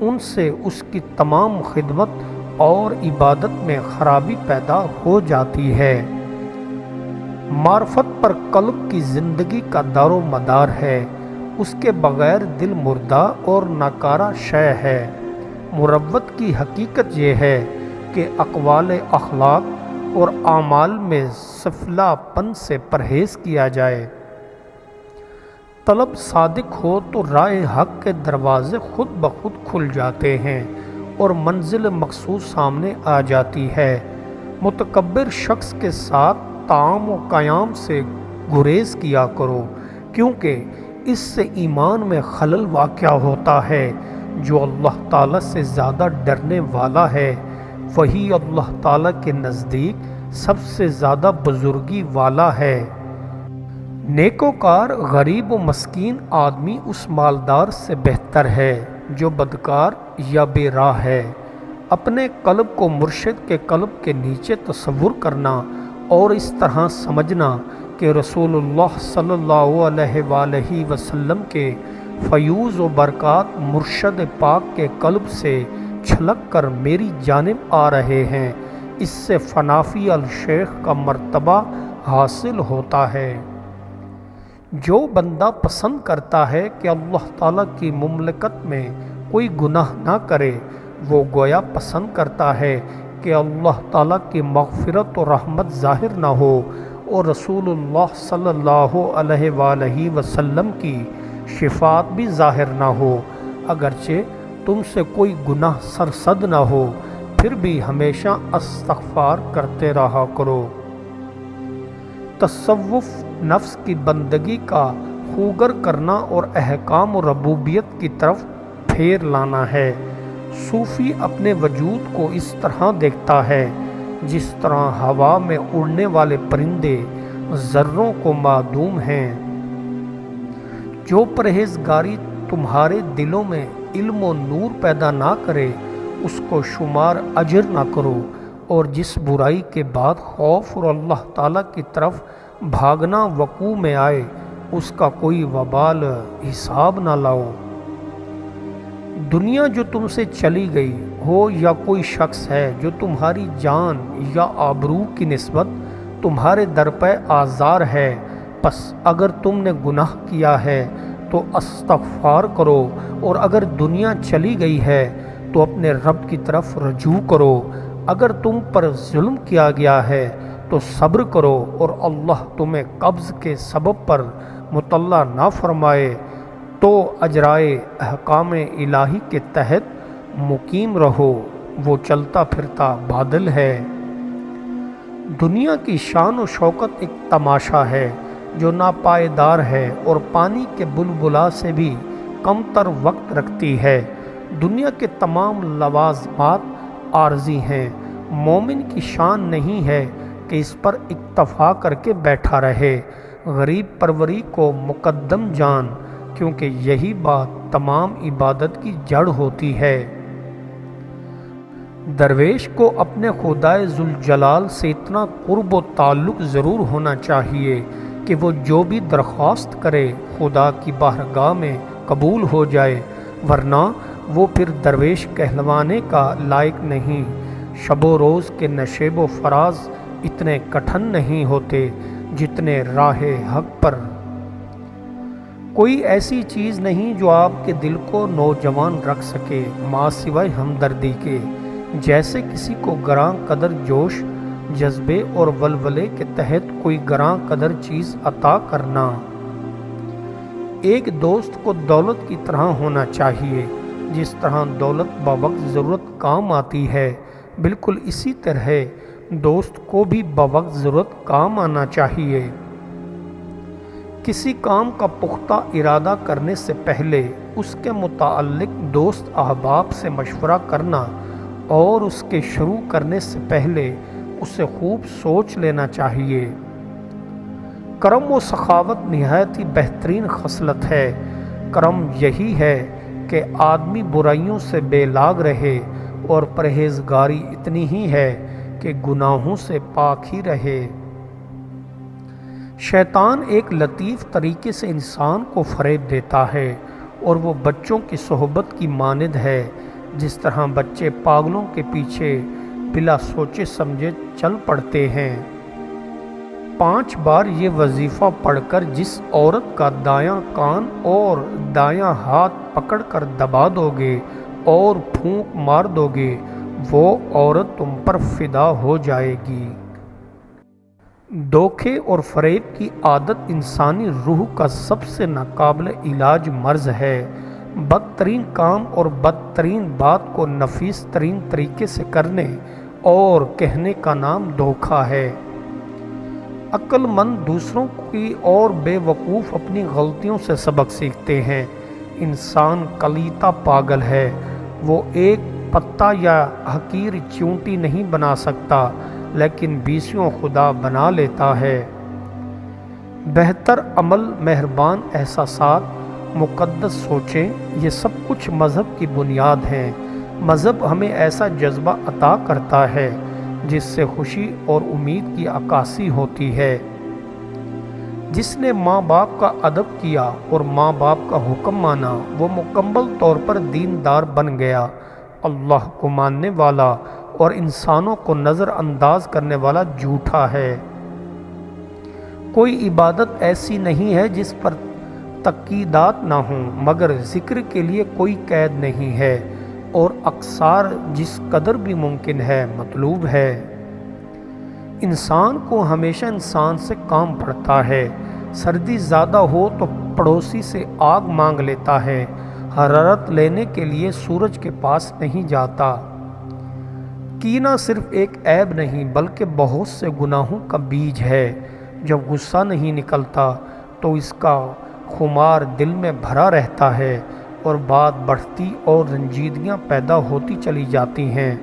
ان سے اس کی تمام خدمت اور عبادت میں خرابی پیدا ہو جاتی ہے۔ معرفت پر قلب کی زندگی کا دار و مدار ہے، اس کے بغیر دل مردہ اور ناکارہ شے ہے۔ مروت کی حقیقت یہ ہے کہ اقوال اخلاق اور اعمال میں سفلا پن سے پرہیز کیا جائے۔ طلب صادق ہو تو راہ حق کے دروازے خود بخود کھل جاتے ہیں اور منزل مقصود سامنے آ جاتی ہے۔ متکبر شخص کے ساتھ طعام و قیام سے گریز کیا کرو، کیونکہ اس سے ایمان میں خلل واقع ہوتا ہے۔ جو اللہ تعالیٰ سے زیادہ ڈرنے والا ہے وہی اللہ تعالیٰ کے نزدیک سب سے زیادہ بزرگی والا ہے۔ نیکوکار غریب و مسکین آدمی اس مالدار سے بہتر ہے جو بدکار یا بے راہ ہے۔ اپنے قلب کو مرشد کے قلب کے نیچے تصور کرنا اور اس طرح سمجھنا کہ رسول اللہ صلی اللہ علیہ وآلہ وسلم کے فیوض و برکات مرشد پاک کے قلب سے چھلک کر میری جانب آ رہے ہیں، اس سے فنافی الشیخ کا مرتبہ حاصل ہوتا ہے۔ جو بندہ پسند کرتا ہے کہ اللہ تعالیٰ کی مملکت میں کوئی گناہ نہ کرے، وہ گویا پسند کرتا ہے کہ اللہ تعالیٰ کی مغفرت و رحمت ظاہر نہ ہو اور رسول اللہ صلی اللہ علیہ وآلہ وسلم کی شفاعت بھی ظاہر نہ ہو۔ اگرچہ تم سے کوئی گناہ سرزد نہ ہو، پھر بھی ہمیشہ استغفار کرتے رہا کرو۔ تصوف نفس کی بندگی کا خوگر کرنا اور احکام و ربوبیت کی طرف پھیر لانا ہے۔ صوفی اپنے وجود کو اس طرح دیکھتا ہے جس طرح ہوا میں اڑنے والے پرندے ذروں کو معدوم ہیں۔ جو پرہیزگاری تمہارے دلوں میں علم و نور پیدا نہ کرے اس کو شمار اجر نہ کرو، اور جس برائی کے بعد خوف اور اللہ تعالیٰ کی طرف بھاگنا وقوع میں آئے اس کا کوئی وبال حساب نہ لاؤ۔ دنیا جو تم سے چلی گئی ہو یا کوئی شخص ہے جو تمہاری جان یا آبرو کی نسبت تمہارے در پہ آزار ہے، پس اگر تم نے گناہ کیا ہے تو استغفار کرو، اور اگر دنیا چلی گئی ہے تو اپنے رب کی طرف رجوع کرو۔ اگر تم پر ظلم کیا گیا ہے تو صبر کرو، اور اللہ تمہیں قبض کے سبب پر مطلع نہ فرمائے تو اجرائے احکام الہی کے تحت مقیم رہو، وہ چلتا پھرتا بادل ہے۔ دنیا کی شان و شوکت ایک تماشا ہے جو ناپائیدار ہے اور پانی کے بلبلا سے بھی کم تر وقت رکھتی ہے۔ دنیا کے تمام لوازمات عارضی ہیں۔ مومن کی شان نہیں ہے کہ اس پر اکتفا کر کے بیٹھا رہے۔ غریب پروری کو مقدم جان، کیونکہ یہی بات تمام عبادت کی جڑ ہوتی ہے۔ درویش کو اپنے خدائے ذوالجلال سے اتنا قرب و تعلق ضرور ہونا چاہیے کہ وہ جو بھی درخواست کرے خدا کی بارگاہ میں قبول ہو جائے، ورنہ وہ پھر درویش کہلوانے کا لائق نہیں۔ شب و روز کے نشیب و فراز اتنے کٹھن نہیں ہوتے جتنے راہ حق پر۔ کوئی ایسی چیز نہیں جو آپ کے دل کو نوجوان رکھ سکے ماں سوائے ہمدردی کے، جیسے کسی کو گراں قدر جوش، جذبے اور ولولے کے تحت کوئی گراں قدر چیز عطا کرنا۔ ایک دوست کو دولت کی طرح ہونا چاہیے، جس طرح دولت بوقت ضرورت کام آتی ہے، بالکل اسی طرح دوست کو بھی بوقت ضرورت کام آنا چاہیے۔ کسی کام کا پختہ ارادہ کرنے سے پہلے اس کے متعلق دوست احباب سے مشورہ کرنا اور اس کے شروع کرنے سے پہلے اسے خوب سوچ لینا چاہیے۔ کرم و سخاوت نہایت ہی بہترین خصلت ہے۔ کرم یہی ہے کہ آدمی برائیوں سے بے لاگ رہے، اور پرہیزگاری اتنی ہی ہے کہ گناہوں سے پاک ہی رہے۔ شیطان ایک لطیف طریقے سے انسان کو فریب دیتا ہے، اور وہ بچوں کی صحبت کی مانند ہے۔ جس طرح بچے پاگلوں کے پیچھے بلا سوچے سمجھے چل پڑتے ہیں۔ 5 بار یہ وظیفہ پڑھ کر جس عورت کا دایاں کان اور دایاں ہاتھ پکڑ کر دبا دو گے اور پھونک مار دو گے، وہ عورت تم پر فدا ہو جائے گی۔ دھوکے اور فریب کی عادت انسانی روح کا سب سے ناقابل علاج مرض ہے۔ بدترین کام اور بدترین بات کو نفیس ترین طریقے سے کرنے اور کہنے کا نام دھوکہ ہے۔ عقل مند دوسروں کی اور بے وقوف اپنی غلطیوں سے سبق سیکھتے ہیں۔ انسان کلیتا پاگل ہے، وہ ایک پتا یا حقیر چیونٹی نہیں بنا سکتا، لیکن 20 خدا بنا لیتا ہے۔ بہتر عمل، مہربان احساسات، مقدس سوچیں، یہ سب کچھ مذہب کی بنیاد ہیں۔ مذہب ہمیں ایسا جذبہ عطا کرتا ہے جس سے خوشی اور امید کی عکاسی ہوتی ہے۔ جس نے ماں باپ کا ادب کیا اور ماں باپ کا حکم مانا، وہ مکمل طور پر دیندار بن گیا۔ اللہ کو ماننے والا اور انسانوں کو نظر انداز کرنے والا جھوٹا ہے۔ کوئی عبادت ایسی نہیں ہے جس پر تقییدات نہ ہوں، مگر ذکر کے لیے کوئی قید نہیں ہے، اور اقصار جس قدر بھی ممکن ہے مطلوب ہے۔ انسان کو ہمیشہ انسان سے کام پڑتا ہے۔ سردی زیادہ ہو تو پڑوسی سے آگ مانگ لیتا ہے، حرارت لینے کے لیے سورج کے پاس نہیں جاتا۔ کینہ صرف ایک عیب نہیں بلکہ بہت سے گناہوں کا بیج ہے۔ جب غصہ نہیں نکلتا تو اس کا خمار دل میں بھرا رہتا ہے اور بات بڑھتی اور رنجیدگیاں پیدا ہوتی چلی جاتی ہیں۔